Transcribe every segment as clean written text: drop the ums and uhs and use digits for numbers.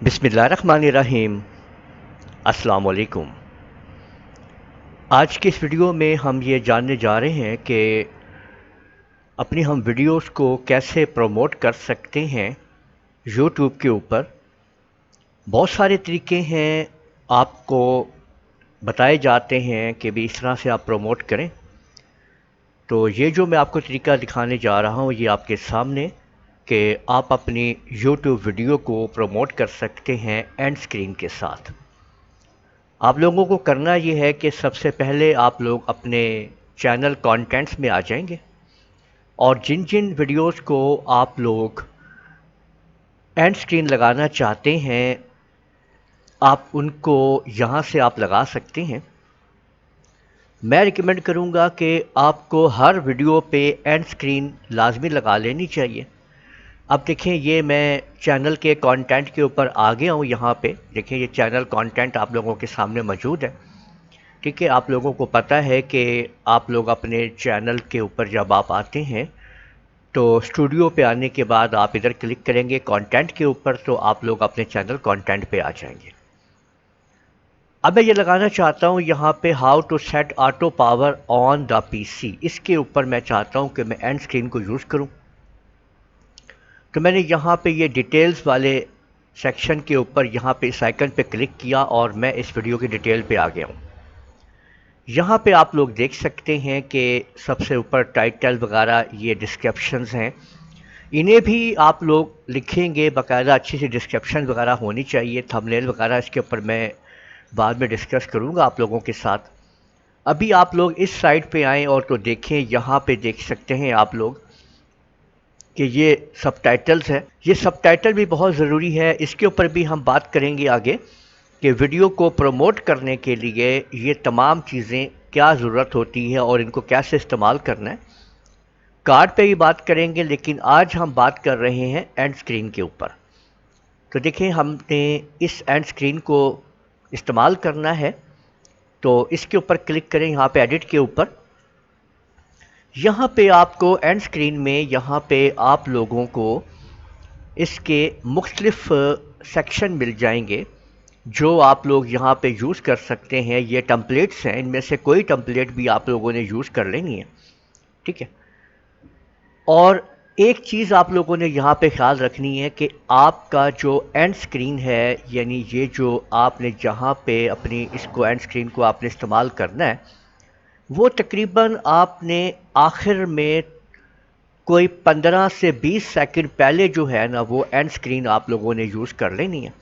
बिस्मिल्लाहिर्रहमानिर्रहीम। अस्सलाम वालेकुम। आज के इस वीडियो में हम ये जानने जा रहे हैं कि अपनी हम वीडियोस को कैसे प्रमोट कर सकते हैं यूट्यूब के ऊपर। बहुत सारे तरीके हैं, आपको बताए जाते हैं कि भी इस तरह से आप प्रमोट करें। तो ये जो मैं आपको तरीका दिखाने जा रहा हूँ ये आपके सामने कि आप अपनी यूट्यूब वीडियो को प्रमोट कर सकते हैं एंड स्क्रीन के साथ। आप लोगों को करना ये है कि सबसे पहले आप लोग अपने चैनल कंटेंट्स में आ जाएंगे और जिन जिन वीडियोस को आप लोग एंड स्क्रीन लगाना चाहते हैं आप उनको यहाँ से आप लगा सकते हैं। मैं रिकमेंड करूँगा कि आपको हर वीडियो पे एंड स्क्रीन लाजमी लगा लेनी चाहिए। अब देखें, ये मैं चैनल के कंटेंट के ऊपर आ गया हूँ। यहाँ पे देखें, ये चैनल कंटेंट आप लोगों के सामने मौजूद है। ठीक है, आप लोगों को पता है कि आप लोग अपने चैनल के ऊपर जब आप आते हैं तो स्टूडियो पे आने के बाद आप इधर क्लिक करेंगे कंटेंट के ऊपर, तो आप लोग अपने चैनल कंटेंट पे आ जाएंगे। अब मैं ये लगाना चाहता हूँ यहाँ पे how to set auto power on the PC. इसके ऊपर मैं चाहता हूँ कि मैं एंड स्क्रीन को यूज़ करूँ। तो मैंने यहाँ पे ये डिटेल्स वाले सेक्शन के ऊपर यहाँ पे इस आइकन पे क्लिक किया और मैं इस वीडियो की डिटेल पे आ गया हूँ। यहाँ पे आप लोग देख सकते हैं कि सबसे ऊपर टाइटल वगैरह ये डिस्क्रिप्शंस हैं, इन्हें भी आप लोग लिखेंगे बाकायदा। अच्छी सी डिस्क्रिप्शन वगैरह होनी चाहिए, थंबनेल वगैरह इसके ऊपर मैं बाद में डिस्कस करूँगा आप लोगों के साथ। अभी आप लोग इस साइड पे आएँ और तो देखें, यहाँ पे देख सकते हैं आप लोग कि ये सबटाइटल्स है। ये सबटाइटल भी बहुत ज़रूरी है, इसके ऊपर भी हम बात करेंगे आगे कि वीडियो को प्रमोट करने के लिए ये तमाम चीज़ें क्या ज़रूरत होती है और इनको कैसे इस्तेमाल करना है। कार्ड पे भी बात करेंगे, लेकिन आज हम बात कर रहे हैं एंड स्क्रीन के ऊपर। तो देखिए, हमने इस एंड स्क्रीन को इस्तेमाल करना है, तो इसके ऊपर क्लिक करें, यहाँ पे एडिट के ऊपर। यहाँ पे आपको एंड स्क्रीन में यहाँ पे आप लोगों को इसके मुख्तलिफ सेक्शन मिल जाएंगे जो आप लोग यहाँ पे यूज़ कर सकते हैं। ये टेम्पलेट्स हैं, इनमें से कोई टेम्पलेट भी आप लोगों ने यूज़ कर लेनी है। ठीक है, और एक चीज़ आप लोगों ने यहाँ पे ख्याल रखनी है कि आपका जो एंड स्क्रीन है, यानी ये जो आपने जहाँ पे अपनी इसको एंड स्क्रीन को आपने इस्तेमाल करना है, वो तकरीबन आपने आखिर में कोई 15 से 20 सेकंड पहले जो है ना, वो एंड स्क्रीन आप लोगों ने यूज़ कर लेनी है।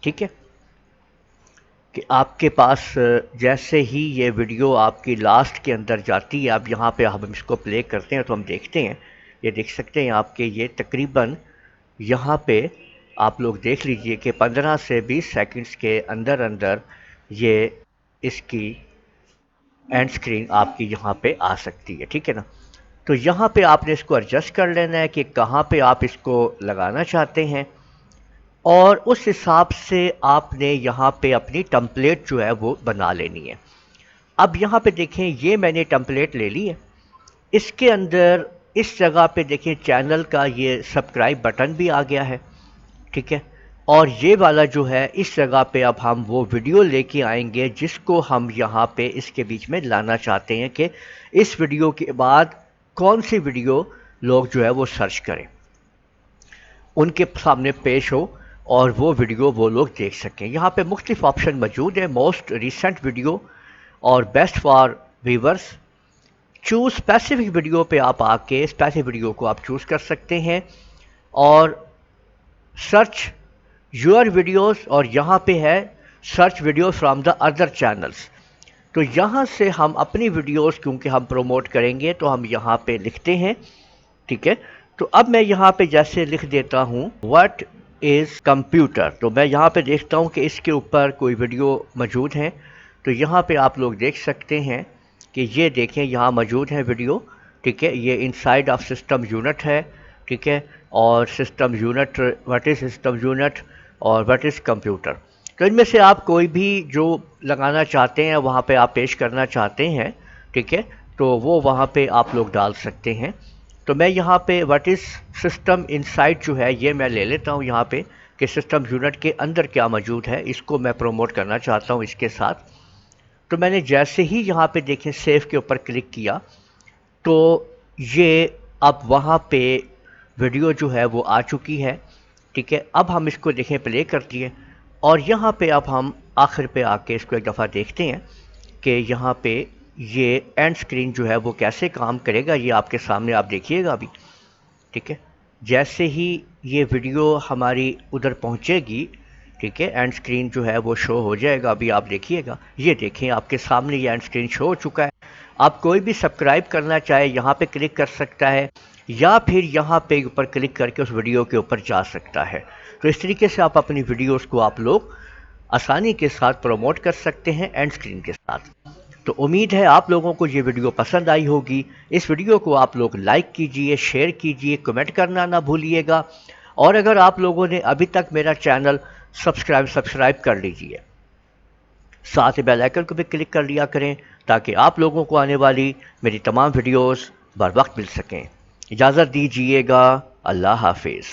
ठीक है, कि आपके पास जैसे ही ये वीडियो आपकी लास्ट के अंदर जाती है, अब यहाँ पे हम इसको प्ले करते हैं तो हम देखते हैं, ये देख सकते हैं आपके ये तकरीबन यहाँ पे आप लोग देख लीजिए कि 15 से 20 सेकंड्स के अंदर अंदर ये इसकी एंड स्क्रीन आपकी यहाँ पे आ सकती है। ठीक है ना, तो यहाँ पे आपने इसको एडजस्ट कर लेना है कि कहाँ पे आप इसको लगाना चाहते हैं और उस हिसाब से आपने यहाँ पे अपनी टेम्पलेट जो है वो बना लेनी है। अब यहाँ पे देखें, ये मैंने टेम्पलेट ले ली है। इसके अंदर इस जगह पे देखें चैनल का ये सब्सक्राइब बटन भी आ गया है। ठीक है, और ये वाला जो है इस जगह पे अब हम वो वीडियो लेके आएंगे जिसको हम यहाँ पे इसके बीच में लाना चाहते हैं कि इस वीडियो के बाद कौन सी वीडियो लोग जो है वो सर्च करें, उनके सामने पेश हो और वो वीडियो वो लोग देख सकें। यहाँ पे मुख्तलिफ ऑप्शन मौजूद है, मोस्ट रिसेंट वीडियो और best for viewers. Choose specific video पे आप आके स्पेसिफिक वीडियो को आप चूज़ कर सकते हैं और सर्च योर वीडियोस, और यहाँ पे है search video from the other channels. तो यहाँ से हम अपनी वीडियोस क्योंकि हम प्रमोट करेंगे तो हम यहाँ पे लिखते हैं। ठीक है, तो अब मैं यहाँ पे जैसे लिख देता हूँ व्हाट इज़ कंप्यूटर, तो मैं यहाँ पे देखता हूँ कि इसके ऊपर कोई वीडियो मौजूद है। तो यहाँ पे आप लोग देख सकते हैं कि ये देखें यहाँ मौजूद है वीडियो। ठीक है, ये इनसाइड ऑफ सिस्टम यूनिट है। ठीक है, और system unit, what is system unit और व्हाट इज़ कंप्यूटर। तो इनमें से आप कोई भी जो लगाना चाहते हैं, वहाँ पे आप पेश करना चाहते हैं, ठीक है, तो वो वहाँ पे आप लोग डाल सकते हैं। तो मैं यहाँ पे व्हाट इज़ सिस्टम इनसाइड जो है ये मैं ले लेता हूँ यहाँ पे کہ سسٹم یونٹ کے اندر کیا موجود ہے، اس کو میں پروموٹ کرنا چاہتا ہوں اس کے ساتھ۔ تو میں نے جیسے ہی یہاں پہ دیکھیں سیو کے اوپر کلک کیا تو یہ اب وہاں پہ ویڈیو جو ہے وہ آ چکی ہے، ٹھیک ہے۔ اب ہم اس کو دیکھیں پلے کرتی ہے، اور یہاں پہ اب ہم آخر پہ آ کے اس کو ایک دفعہ دیکھتے ہیں کہ یہاں پہ یہ اینڈ سکرین جو ہے وہ کیسے کام کرے گا۔ یہ آپ کے سامنے آپ دیکھیے گا ابھی، ٹھیک ہے۔ جیسے ہی یہ ویڈیو ہماری ادھر پہنچے گی، ٹھیک ہے، اینڈ سکرین جو ہے وہ شو ہو جائے گا۔ ابھی آپ دیکھیے گا، یہ دیکھیں آپ کے سامنے یہ اینڈ سکرین شو ہو چکا ہے۔ آپ کوئی بھی سبسکرائب کرنا چاہے یہاں پہ کلک کر سکتا ہے، یا پھر یہاں پہ اوپر کلک کر کے اس ویڈیو کے اوپر جا سکتا ہے۔ تو اس طریقے سے آپ اپنی ویڈیوز کو آپ لوگ آسانی کے ساتھ پروموٹ کر سکتے ہیں اینڈ سکرین کے ساتھ۔ تو امید ہے آپ لوگوں کو یہ ویڈیو پسند آئی ہوگی۔ اس ویڈیو کو آپ لوگ لائک کیجئے، شیئر کیجئے، کمنٹ کرنا نہ بھولیے گا، اور اگر آپ لوگوں نے ابھی تک میرا چینل سبسکرائب کر لیجئے، ساتھ بیل آئیکن کو بھی کلک کر لیا کریں تاکہ آپ لوگوں کو آنے والی میری تمام ویڈیوز بر وقت مل سکیں۔ اجازت دیجئے گا، اللہ حافظ۔